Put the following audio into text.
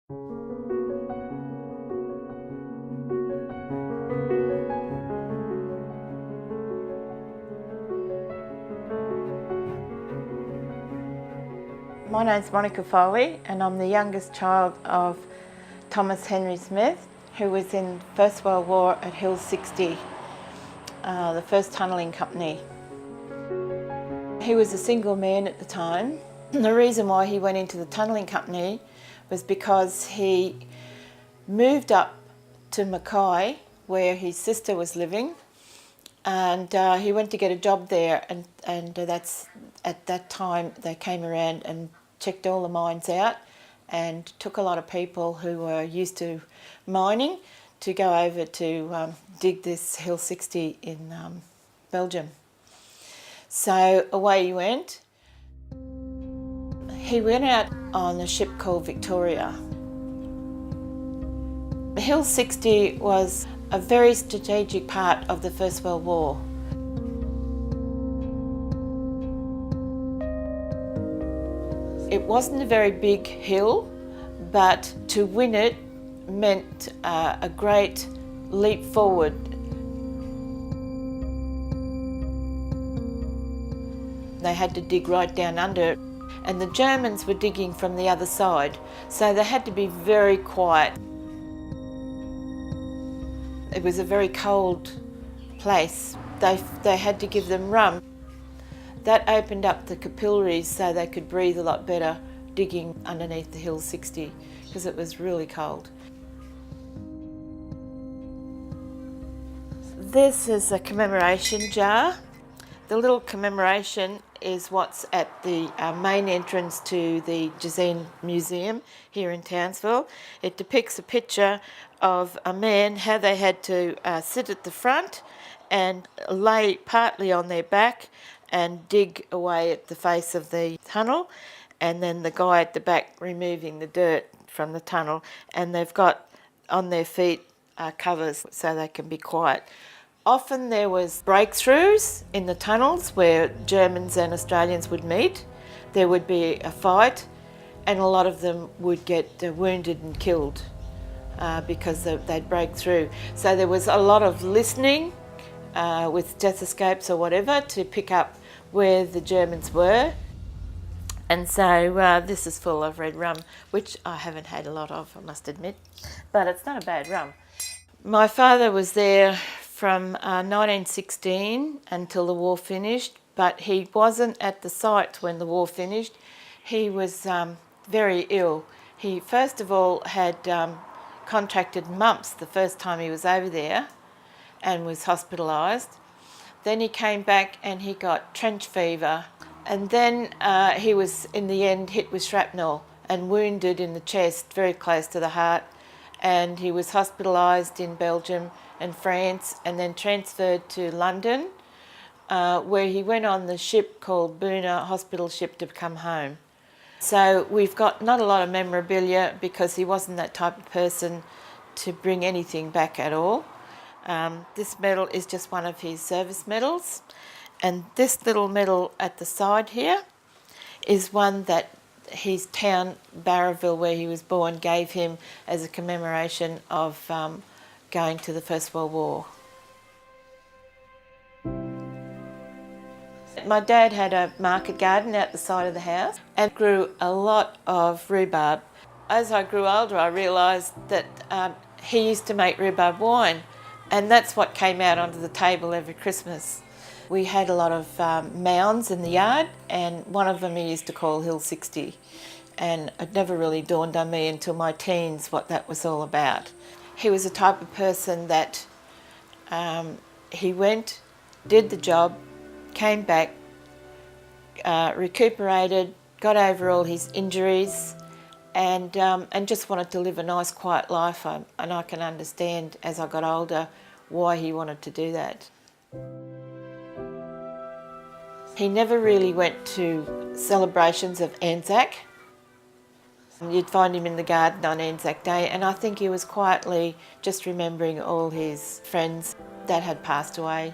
My name's Monica Foley and I'm the youngest child of Thomas Henry Smith, who was in First World War at Hill 60, the first tunnelling company. He was a single man at the time. And the reason why he went into the tunnelling company was because he moved up to Mackay, where his sister was living, and he went to get a job there, and that's at that time they came around and checked all the mines out and took a lot of people who were used to mining to go over to dig this Hill 60 in Belgium. So away he went. He went out on a ship called Victoria. Hill 60 was a very strategic part of the First World War. It wasn't a very big hill, but to win it meant a great leap forward. They had to dig right down under, and the Germans were digging from the other side, so they had to be very quiet. It was a very cold place. They had to give them rum. That opened up the capillaries so they could breathe a lot better digging underneath the Hill 60 because it was really cold. This is a commemoration jar. The little commemoration is what's at the main entrance to the Jazeen Museum here in Townsville. It depicts a picture of a man, how they had to sit at the front and lay partly on their back and dig away at the face of the tunnel, and then the guy at the back removing the dirt from the tunnel, and they've got on their feet covers so they can be quiet. Often there was breakthroughs in the tunnels where Germans and Australians would meet. There would be a fight and a lot of them would get wounded and killed because they'd break through. So there was a lot of listening with stethoscopes or whatever to pick up where the Germans were. And so this is full of red rum, which I haven't had a lot of, I must admit, but it's not a bad rum. My father was there from 1916 until the war finished, but he wasn't at the site when the war finished. He was very ill. He first of all had contracted mumps the first time he was over there and was hospitalised. Then he came back and he got trench fever, and then he was in the end hit with shrapnel and wounded in the chest very close to the heart, and he was hospitalised in Belgium and France and then transferred to London where he went on the ship called Boona hospital ship to come home. So we've got not a lot of memorabilia because he wasn't that type of person to bring anything back at all. This medal is just one of his service medals, and this little medal at the side here is one that his town, Barraville, where he was born, gave him as a commemoration of going to the First World War. My dad had a market garden out the side of the house and grew a lot of rhubarb. As I grew older, I realised that he used to make rhubarb wine, and that's what came out onto the table every Christmas. We had a lot of mounds in the yard, and one of them he used to call Hill 60, and it never really dawned on me until my teens what that was all about. He was the type of person that he went, did the job, came back, recuperated, got over all his injuries, and just wanted to live a nice quiet life. And I can understand as I got older why he wanted to do that. He never really went to celebrations of Anzac. You'd find him in the garden on Anzac Day, and I think he was quietly just remembering all his friends that had passed away.